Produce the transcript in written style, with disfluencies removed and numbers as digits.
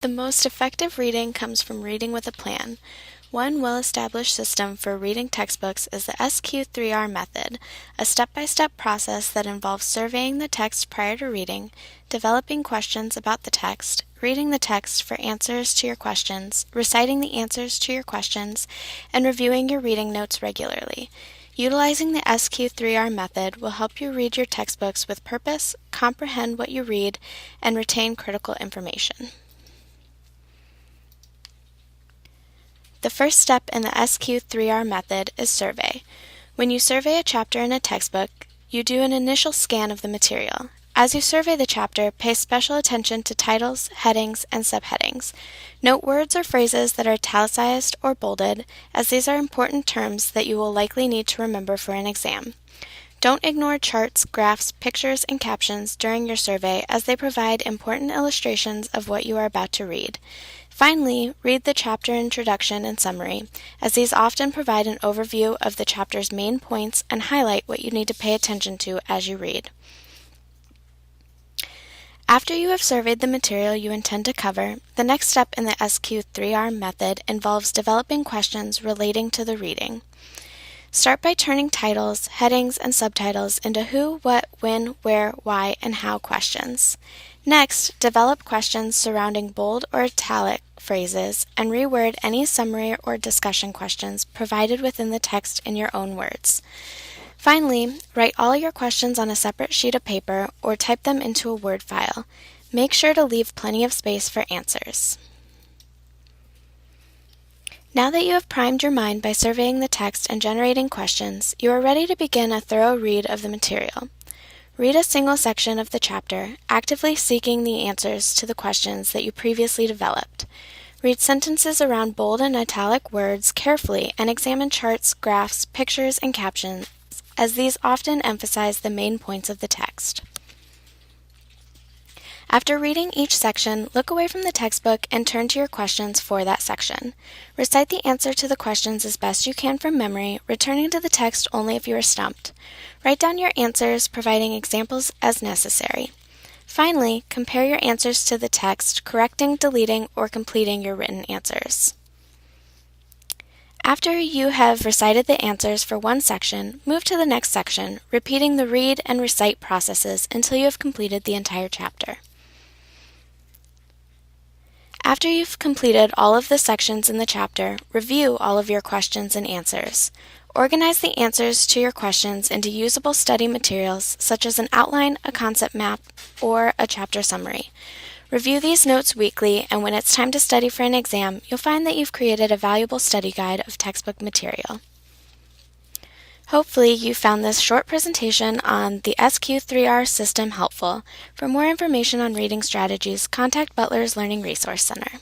The most effective reading comes from reading with a plan. One well-established system for reading textbooks is the Sqrrr method, a step-by-step process that involves surveying the text prior to reading, developing questions about the text, reading the text for answers to your questions, reciting the answers to your questions, and reviewing your reading notes regularly. Utilizing the Sqrrr method will help you read your textbooks with purpose, comprehend what you read, and retain critical information. The first step in the Sqrrr method is survey. When you survey a chapter in a textbook, you do an initial scan of the material. As you survey the chapter, pay special attention to titles, headings, and subheadings. Note words or phrases that are italicized or bolded, as these are important terms that you will likely need to remember for an exam. Don't ignore charts, graphs, pictures, and captions during your survey, as they provide important illustrations of what you are about to read. Finally, read the chapter introduction and summary, as these often provide an overview of the chapter's main points and highlight what you need to pay attention to as you read. After you have surveyed the material you intend to cover, the next step in the Sqrrr method involves developing questions relating to the reading. Start by turning titles, headings, and subtitles into who, what, when, where, why, and how questions. Next, develop questions surrounding bold or italic phrases and reword any summary or discussion questions provided within the text in your own words. Finally, write all your questions on a separate sheet of paper or type them into a Word file. Make sure to leave plenty of space for answers. Now that you have primed your mind by surveying the text and generating questions, you are ready to begin a thorough read of the material. Read a single section of the chapter, actively seeking the answers to the questions that you previously developed. Read sentences around bold and italic words carefully and examine charts, graphs, pictures, and captions, as these often emphasize the main points of the text. After reading each section, look away from the textbook and turn to your questions for that section. Recite the answer to the questions as best you can from memory, returning to the text only if you are stumped. Write down your answers, providing examples as necessary. Finally, compare your answers to the text, correcting, deleting, or completing your written answers. After you have recited the answers for one section, move to the next section, repeating the read and recite processes until you have completed the entire chapter. After you've completed all of the sections in the chapter, review all of your questions and answers. Organize the answers to your questions into usable study materials such as an outline, a concept map, or a chapter summary. Review these notes weekly, and when it's time to study for an exam, you'll find that you've created a valuable study guide of textbook material. Hopefully you found this short presentation on the Sqrrr system helpful. For more information on reading strategies, contact Butler's Learning Resource Center.